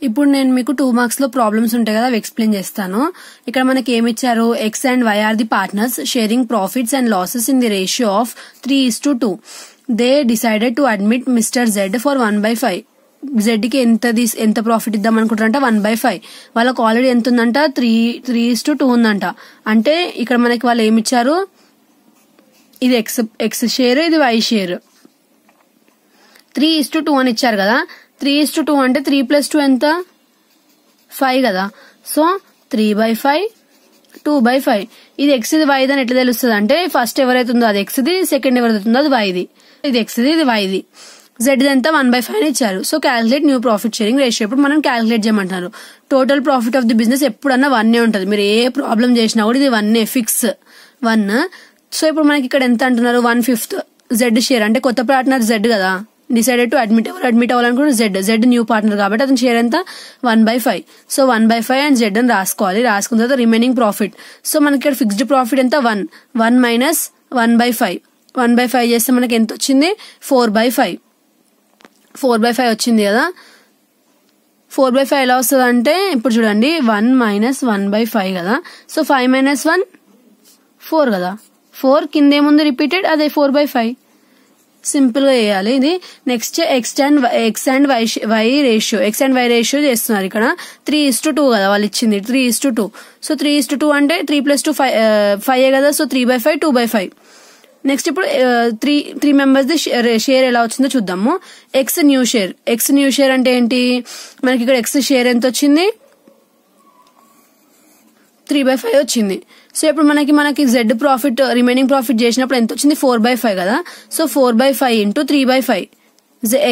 ఇప్పుడు నేను మీకు 2 మార్క్స్ లో ప్రాబ్లమ్స్ ఉంటాయి కదా, అవి ఎక్స్ప్లెయిన్ చేస్తాను. ఇక్కడ మనకి ఏమి ఇచ్చారు, X and Y are the partners sharing profits and losses in the ratio of 3:2. They decided to admit Mister Z for 1/5. Z కి ఎంత ప్రాఫిట్ ఇద్దాం అనుకుంటారంట 1/5. వాళ్ళకి ఆల్రెడీ ఎంత ఉందంట 3:2 ఉందంట. అంటే ఇక్కడ మనకి వాళ్ళు ఏమి ఇచ్చారు, ఇది ఎక్స్ షేర్, ఇది వై షేర్. 3:2 అని ఇచ్చారు కదా. 3:2 అంటే 3 + 2 ఎంత 5 కదా. సో 3/5 2/5. ఇది ఎక్స్ ఇది వైది అని ఎట్లా తెలుస్తుంది అంటే ఫస్ట్ ఎవరైతే ఉందో అది ఎక్స్ది, సెకండ్ ఎవరైతే ఉందో అది వైది. ఇది ఎక్స్ది, ఇది వైది. జెడ్ ఎంత 1/5 అని ఇచ్చారు. So calculate new profit sharing ratio. ఇప్పుడు మనం క్యాలిక్యులేట్ చేయమంటున్నారు. Total profit of the business ఎప్పుడన్నా 1 ఉంటుంది. మీరు ఏ ప్రాబ్లం చేసినా కూడా ఇది 1 ఫిక్స్ 1. సో ఇప్పుడు మనకి ఇక్కడ ఎంత అంటున్నారు, 1/5 జెడ్ షేర్. అంటే కొత్త పార్ట్నర్ జెడ్ కదా, డిసైడెడ్ టు అడ్మిట్. ఎవరు అడ్మిట్ అవ్వాలనుకుంటే జెడ్ న్యూ పార్ట్నర్ కాబట్టి అతని షేర్ ఎంత 1/5. సో 1/5 అండ్ జెడ్ అని రాసుకోవాలి. రాసుకున్న తర్వాత రిమైనింగ్ ప్రాఫిట్. సో మనకి ఇక్కడ ఫిక్స్డ్ ప్రాఫిట్ ఎంత 1 మైనస్ 1/5. 1/5 చేస్తే మనకి ఎంత వచ్చింది 4/5. 4/5 వచ్చింది కదా. 4/5 ఎలా వస్తుంది అంటే ఇప్పుడు చూడండి 1 మైనస్ 1/5 కదా. సో 5 మైనస్ 1 4 కదా. 4 కింద ఏముంది రిపీటెడ్, అదే 4/5. సింపుల్ గా చేయాలి ఇది. Next X and Y ratio. X and Y ratio చేస్తున్నారు. ఇక్కడ 3:2 కదా వాళ్ళు ఇచ్చింది, 3:2. సో 3:2 అంటే 3 + 2 5 కదా. సో 3/5 2/5. నెక్స్ట్ ఇప్పుడు 3 మెంబర్స్ ది షేర్ ఎలా వచ్చిందో చూద్దాము. ఎక్స్ న్యూ షేర్ అంటే ఏంటి, మనకి ఇక్కడ ఎక్స్ షేర్ ఎంత వచ్చింది 3/5 వచ్చింది. సో ఇప్పుడు మనకి జెడ్ ప్రాఫిట్ రిమైనింగ్ ప్రాఫిట్ చేసినప్పుడు ఎంత వచ్చింది 4/5 కదా. So 4/5 into 3/5.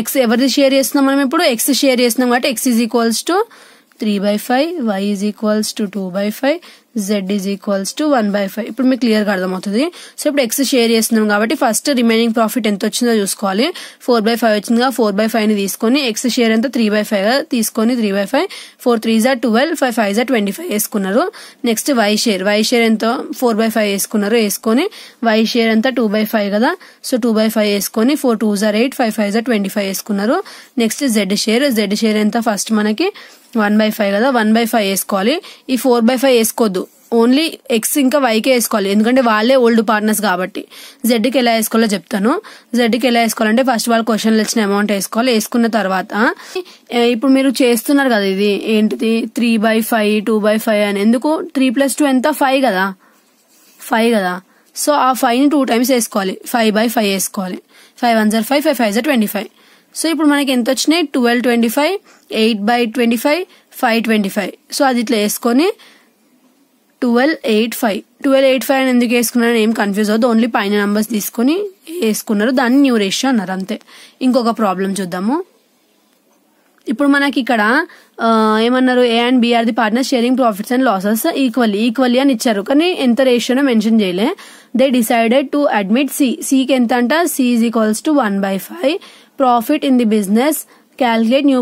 ఎక్స్ ఎవరిది షేర్ చేస్తున్నాం మనం, ఇప్పుడు ఎక్స్ షేర్ చేస్తున్నాం కాబట్టి x is equals to 3/5, y is equals to 2/5, z is equals to 1/5. ఇప్పుడు మీకు క్లియర్ గా అర్థమవుతుంది. సో ఇప్పుడు ఎక్స్ షేర్ చేస్తున్నాం కాబట్టి ఫస్ట్ రిమైనింగ్ ప్రాఫిట్ ఎంత వచ్చిందో చూసుకోవాలి. 4/5 వచ్చిందిగా. 4/5 ని తీసుకొని ఎక్స్ షేర్ ఎంత 3/5 తీసుకొని 3/5, 4 3s are 12, 5 5s are 25 వేసుకున్నారు. నెక్స్ట్ వై షేర్ ఎంత 4/5 వేసుకున్నారు. వేసుకొని వై షేర్ ఎంత 2/5 కదా. సో 2/5 వేసుకొని 4 2s are 8, 5 5s are 25 వేసుకున్నారు. నెక్స్ట్ జెడ్ షేర్ ఎంత ఫస్ట్ మనకి 1/5 కదా. 1/5 వేసుకోవాలి. ఈ 4/5 వేసుకోవద్దు, ఓన్లీ ఎక్స్ ఇంకా వైకే వేసుకోవాలి, ఎందుకంటే వాళ్ళే ఓల్డ్ పార్ట్నర్స్ కాబట్టి. జెడ్కి ఎలా వేసుకోవాలో చెప్తాను. జెడ్కి ఎలా వేసుకోవాలంటే ఫస్ట్ వాళ్ళు క్వశ్చన్లు ఇచ్చిన అమౌంట్ వేసుకోవాలి. వేసుకున్న తర్వాత ఇప్పుడు మీరు చేస్తున్నారు కదా, ఇది ఏంటిది 3/5 2/5 అని. ఎందుకు 3 + 2 ఎంత 5 కదా. 5 కదా. సో ఆ 5ని 2 times వేసుకోవాలి. 5/5 వేసుకోవాలి. 5 1s are 5, 5 5s are 25. So ఇప్పుడు మనకి ఎంత వచ్చినాయి 12 25, 8/25, 5 25. సో అది ఇట్లా వేసుకొని 12 8 5. 12 8 5 అని ఎందుకు వేసుకున్నారని ఏం కన్ఫ్యూజ్ అవ్వద్దు, ఓన్లీ పైన నంబర్స్ తీసుకుని వేసుకున్నారు, దాన్ని న్యూ రేషియో అన్నారు అంతే. ఇంకొక ప్రాబ్లం చూద్దాము. ఇప్పుడు మనకి ఇక్కడ ఏమన్నారు, A and B are the partner sharing profits and losses equally అని ఇచ్చారు, కానీ ఎంత రేషియోనో మెన్షన్ చేయలే. దే డిసైడెడ్ టు అడ్మిట్ సికి ఎంత అంట, C is equals to 1/5 profit in the business. Calculate new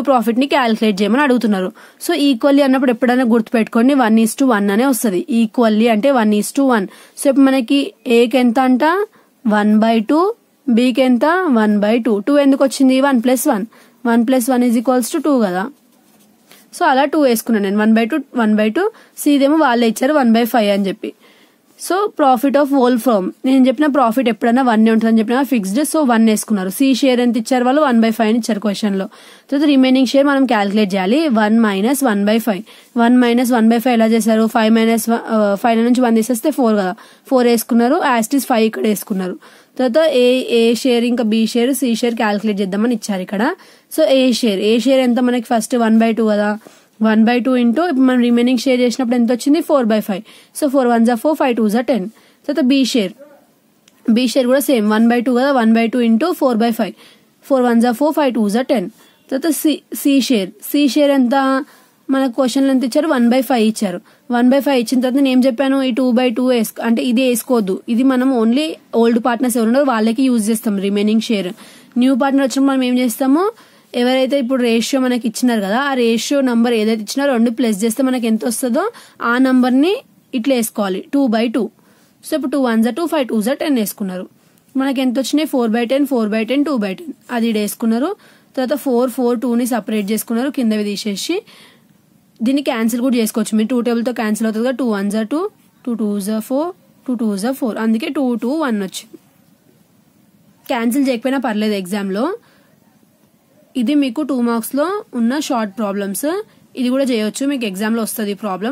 profit ని క్యాలిక్యులేట్ చేయమని అడుగుతున్నారు. సో ఈక్వల్లీ అన్నప్పుడు ఎప్పుడైనా గుర్తుపెట్టుకోండి 1:1 అనే వస్తుంది. ఈక్వల్లీ అంటే 1:1. సో ఇప్పుడు మనకి ఏకి ఎంత అంట 1/2, బికి ఎంత 1/2. 2 ఎందుకు వచ్చింది 1 + 1. 1 + 1 ఈజ్ ఈక్వల్స్ టు 2 కదా. సో అలా 2 వేసుకున్నాను నేను. 1/2 సి ఇదేమో వాళ్ళే ఇచ్చారు 1/5 అని చెప్పి. So profit of whole firm, నేను చెప్పిన ప్రాఫిట్ ఎప్పుడైనా 1 ఉంటుందని చెప్పిన ఫిక్స్డ్. సో 1 వేసుకున్నారు. సి షేర్ ఎంత ఇచ్చారు వాళ్ళు 1/5 అని ఇచ్చారు క్వశ్చన్ లో. తర్వాత రిమైనింగ్ షేర్ మనం క్యాలిక్యులేట్ చేయాలి. 1 మైనస్ 1/5. 1 మైనస్ 1/5 ఎలా చేశారు, 5 మైనస్ 5 నుంచి 1 తీసేస్తే 4 కదా. 4 వేసుకున్నారు. యాస్టిస్ 5 ఇక్కడ వేసుకున్నారు. తర్వాత ఏ షేర్ ఇంకా B share C share calculate చేద్దామని ఇచ్చారు ఇక్కడ. సో ఏ షేర్ ఎంత మనకి ఫస్ట్ 1/2 కదా. 1/2 ఇంటూ ఇప్పుడు మనం రిమైనింగ్ షేర్ చేసినప్పుడు ఎంత వచ్చింది 4/5. So 4 1s are 4, 5 2s are 10. తర్వాత బి షేర్ కూడా సేమ్ 1/2 కదా. 1/2 into 4/5. 4 1s are 4, 5 2s are 10. తర్వాత సి షేర్ ఎంత మన క్వశ్చన్లు ఎంత ఇచ్చారు 1/5 ఇచ్చారు. 1/5 ఇచ్చిన తర్వాత నేను ఏం చెప్పాను, ఈ 2/2 అంటే ఇది వేసుకోవద్దు, ఇది మనం ఓన్లీ ఓల్డ్ పార్ట్నర్స్ ఎవరున్నారో వాళ్ళకి యూజ్ చేస్తాం రిమైనింగ్ షేర్. న్యూ పార్ట్నర్ వచ్చినప్పుడు మనం ఏం చేస్తాము, ఎవరైతే ఇప్పుడు రేషియో మనకి ఇచ్చినారు కదా, ఆ రేషియో నంబర్ ఏదైతే ఇచ్చినారో 2 ప్లస్ చేస్తే మనకి ఎంత వస్తుందో ఆ నంబర్ ని ఇట్లా వేసుకోవాలి 2/2. సో ఇప్పుడు 2 1s are 2, 5 2s are 10 వేసుకున్నారు. మనకి ఎంత వచ్చినాయి 4/10, 4/10, 2/10 అది వేసుకున్నారు. తర్వాత 4 4 2ని సపరేట్ చేసుకున్నారు, కిందవి తీసేసి దీన్ని క్యాన్సిల్ కూడా చేసుకోవచ్చు మీరు. 2 టేబుల్తో క్యాన్సిల్ అవుతుంది కదా, 2 1 జా 2, 2 2 జా 4, 2 2 జా 4, అందుకే 2 2 1 వచ్చింది. క్యాన్సిల్ చేయకపోయినా పర్లేదు ఎగ్జామ్లో. ఇది మీకు 2 మార్క్స్లో ఉన్న షార్ట్ ప్రాబ్లమ్స్. ఇది కూడా చేయొచ్చు, మీకు ఎగ్జామ్లో వస్తుంది ప్రాబ్లం.